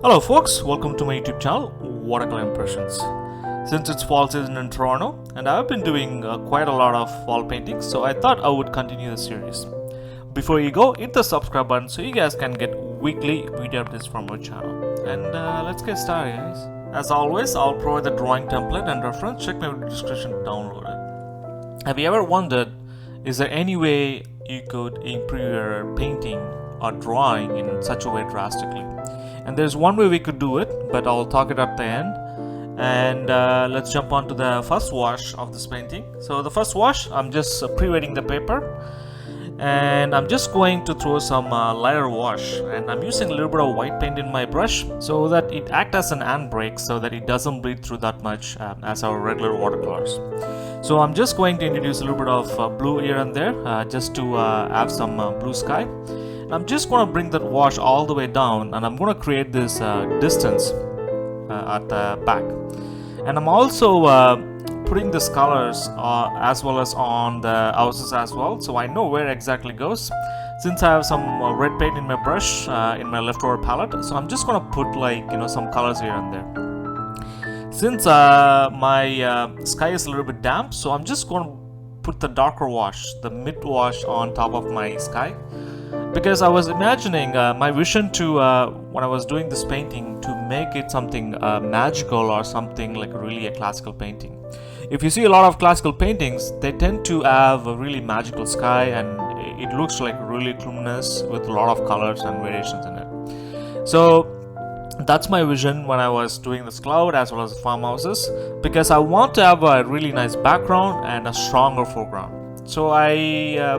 Hello folks, welcome to my YouTube channel, Watercolor Impressions. Since it's fall season in Toronto, and I've been doing quite a lot of fall paintings, so I thought I would continue the series. Before you go, hit the subscribe button so you guys can get weekly video updates from our channel. And let's get started, guys. As always, I'll provide the drawing template and reference. Check my video description to download it. Have you ever wondered, is there any way you could improve your painting or drawing in such a way drastically? And there's one way we could do it, but I'll talk it at the end. And let's jump on to the first wash of this painting. So the first wash, I'm just pre-wetting the paper, and I'm just going to throw some lighter wash, and I'm using a little bit of white paint in my brush so that it acts as an handbrake so that it doesn't bleed through that much as our regular watercolors. So I'm just going to introduce a little bit of blue here and there just to have some blue sky. I'm just going to bring that wash all the way down, and I'm going to create this distance at the back. And I'm also putting these colors as well as on the houses as well, so I know where it exactly goes. Since I have some red paint in my brush in my leftover palette, so I'm just going to put some colors here and there. Since my sky is a little bit damp, so I'm just going to put the darker wash, the mid wash, on top of my sky. Because I was imagining my vision to when I was doing this painting to make it something magical or something like really a classical painting. If you see a lot of classical paintings, they tend to have a really magical sky, and it looks like really luminous with a lot of colors and variations in it. So that's my vision when I was doing this cloud as well as the farmhouses, because I want to have a really nice background and a stronger foreground. So I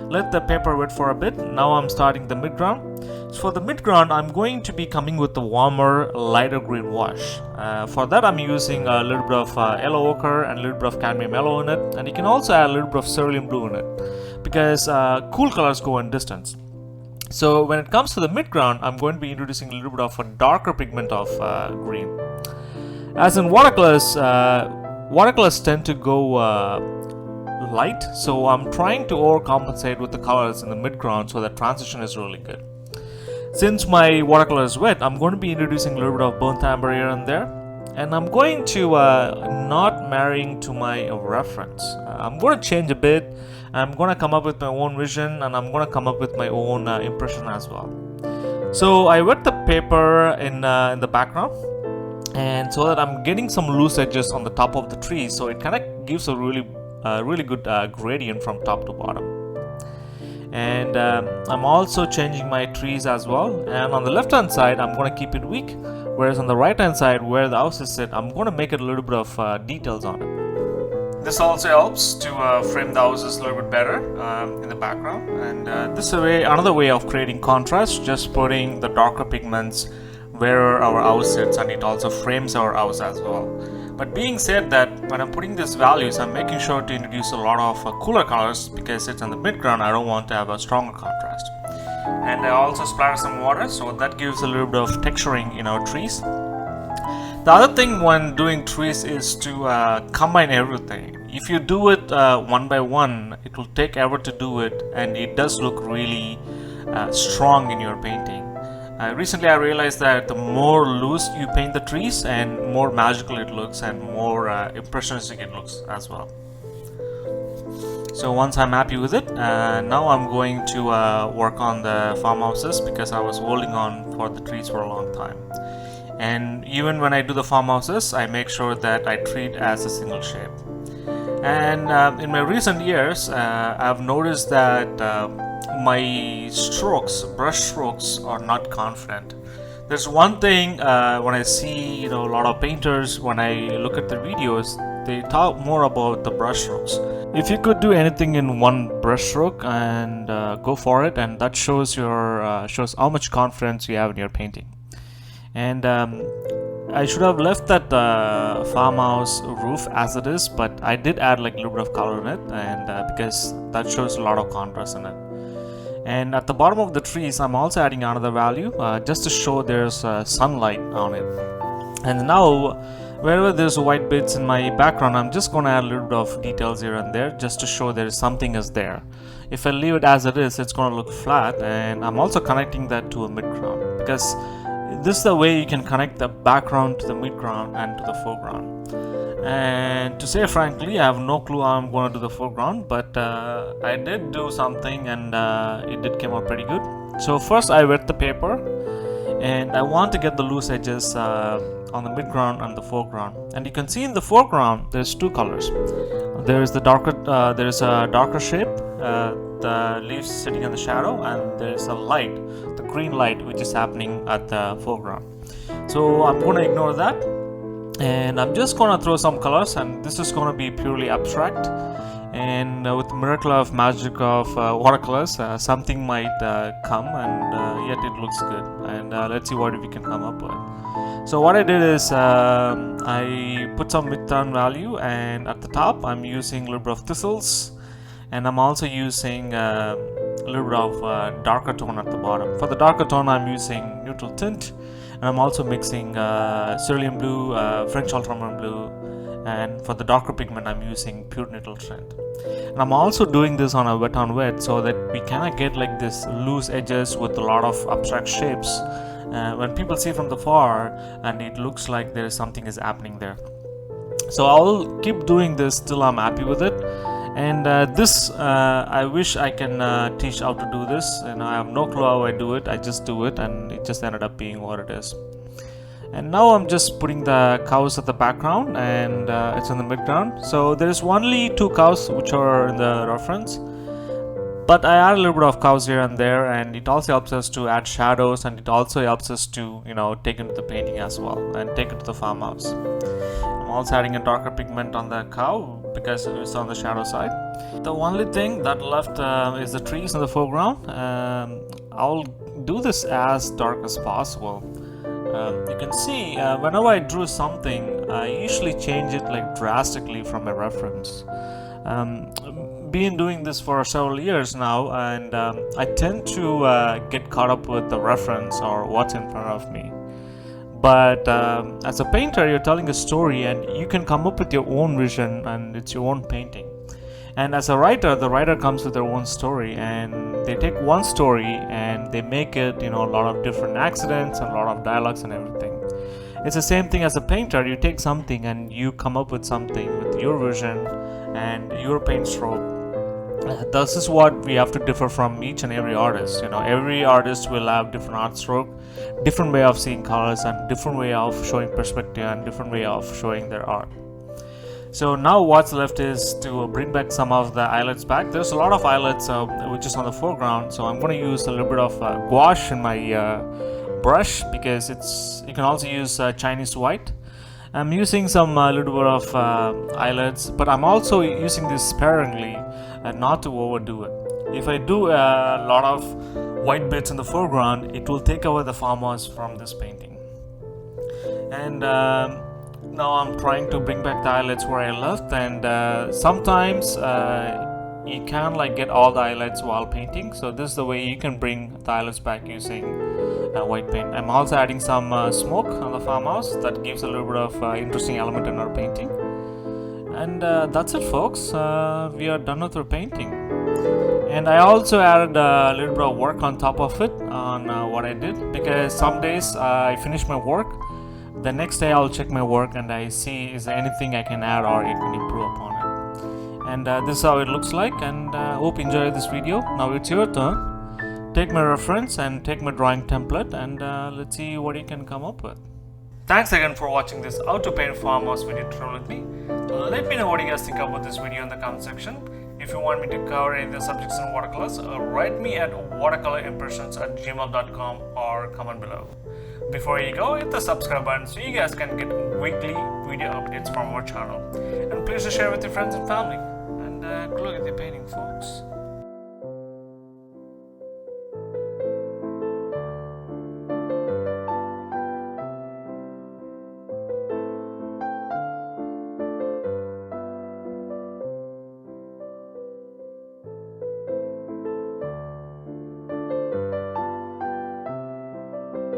let the paper wet for a bit. Now I'm starting the midground. So for the midground, I'm going to be coming with the warmer, lighter green wash. For that, I'm using a little bit of yellow ochre and a little bit of cadmium yellow in it, and you can also add a little bit of cerulean blue in it, because cool colors go in distance. So when it comes to the midground, I'm going to be introducing a little bit of a darker pigment of green. As in watercolors, watercolors tend to go light, so I'm trying to overcompensate with the colors in the midground so that transition is really good. Since my watercolor is wet, I'm going to be introducing a little bit of burnt amber here and there, and I'm going to not marrying to my reference. I'm going to change a bit. I'm going to come up with my own vision, and I'm going to come up with my own impression as well. So I wet the paper in the background, and so that I'm getting some loose edges on the top of the tree, so it kind of gives a really good gradient from top to bottom. And I'm also changing my trees as well, and on the left hand side I'm going to keep it weak, whereas on the right hand side where the houses sit, I'm going to make it a little bit of details on it. This also helps to frame the houses a little bit better in the background, and this is another way of creating contrast, just putting the darker pigments where our house sits, and it also frames our house as well. But being said that, when I'm putting these values, I'm making sure to introduce a lot of cooler colors, because it's on the midground. I don't want to have a stronger contrast. And I also splatter some water, so that gives a little bit of texturing in our trees. The other thing when doing trees is to combine everything. If you do it one by one, it will take ever to do it, and it does look really strong in your painting. Recently I realized that the more loose you paint the trees, and more magical it looks, and more impressionistic it looks as well. So once I'm happy with it, now I'm going to work on the farmhouses, because I was holding on for the trees for a long time. And even when I do the farmhouses, I make sure that I treat as a single shape. And in my recent years, I've noticed that my brush strokes are not confident. There's one thing when I see a lot of painters, when I look at the videos, they talk more about the brush strokes. If you could do anything in one brush stroke, and go for it, and that shows shows how much confidence you have in your painting. And I should have left that farmhouse roof as it is, but I did add like a little bit of color in it, and because that shows a lot of contrast in it. And at the bottom of the trees, I'm also adding another value just to show there's sunlight on it. And now, wherever there's white bits in my background, I'm just going to add a little bit of details here and there just to show there is something is there. If I leave it as it is, it's going to look flat, and I'm also connecting that to a midground, because this is the way you can connect the background to the midground and to the foreground. And to say frankly, I have no clue how I'm going to do the foreground, but I did do something, and it did come out pretty good. So first I wet the paper, and I want to get the loose edges on the midground and the foreground. And you can see in the foreground there's two colors. There is a darker shape, the leaves sitting in the shadow, and there's a light, the green light, which is happening at the foreground. So I'm going to ignore that, and I'm just going to throw some colors, and this is going to be purely abstract. And with the miracle of magic of watercolors, something might come, and yet it looks good. And let's see what we can come up with. So what I did is I put some midtown value, and at the top I'm using a little bit of thistles, and I'm also using a little bit of darker tone at the bottom. For the darker tone I'm using neutral tint, and I'm also mixing Cerulean Blue, French Ultramarine Blue, and for the darker pigment I'm using pure neutral tint. And I'm also doing this on a wet on wet, so that we kind of get like this loose edges with a lot of abstract shapes when people see from the far, and it looks like there is something is happening there. So I'll keep doing this till I'm happy with it. And this I wish I can teach how to do this, and I have no clue how I do it. I just do it, and it just ended up being what it is. And now I'm just putting the cows at the background, and it's in the midground. So there's only two cows which are in the reference, but I add a little bit of cows here and there, and it also helps us to add shadows, and it also helps us to, you know, take it to the painting as well and take it to the farmhouse. I'm also adding a darker pigment on the cow because it's on the shadow side. The only thing that left is the trees in the foreground. I'll do this as dark as possible. You can see whenever I drew something, I usually change it like drastically from a reference. Been doing this for several years now, and I tend to get caught up with the reference or what's in front of me. But as a painter, you're telling a story, and you can come up with your own vision, and it's your own painting. And as a writer, the writer comes with their own story, and they take one story and they make it, you know, a lot of different accidents and a lot of dialogues and everything. It's the same thing as a painter. You take something and you come up with something with your vision and your paint stroke. This is what we have to differ from each and every artist. You know, every artist will have different art stroke, different way of seeing colors, and different way of showing perspective, and different way of showing their art. So now what's left is to bring back some of the eyelets back. There's a lot of eyelets which is on the foreground, so I'm going to use a little bit of gouache in my brush, because you can also use Chinese white. I'm using some little bit of eyelets, but I'm also using this sparingly and not to overdo it. If I do a lot of white bits in the foreground, it will take away the farmhouse from this painting. And now I'm trying to bring back the highlights where I left, and sometimes you can't like get all the highlights while painting, so this is the way you can bring the highlights back using white paint. I'm also adding some smoke on the farmhouse that gives a little bit of interesting element in our painting. And that's it, folks. We are done with our painting. And I also added a little bit of work on top of it on what I did, because some days I finish my work, the next day I'll check my work and I see is there anything I can add or it can improve upon it. And this is how it looks like, and hope you enjoyed this video. Now it's your turn. Take my reference and take my drawing template, and let's see what you can come up with. Thanks again for watching this how to paint farmhouse video tutorial with me. Let me know what you guys think about this video in the comment section. If you want me to cover any of the subjects in watercolors, write me at watercolorimpressions@gmail.com or comment below. Before you go, hit the subscribe button so you guys can get weekly video updates from our channel. And please share with your friends and family. And good luck at your painting, folks.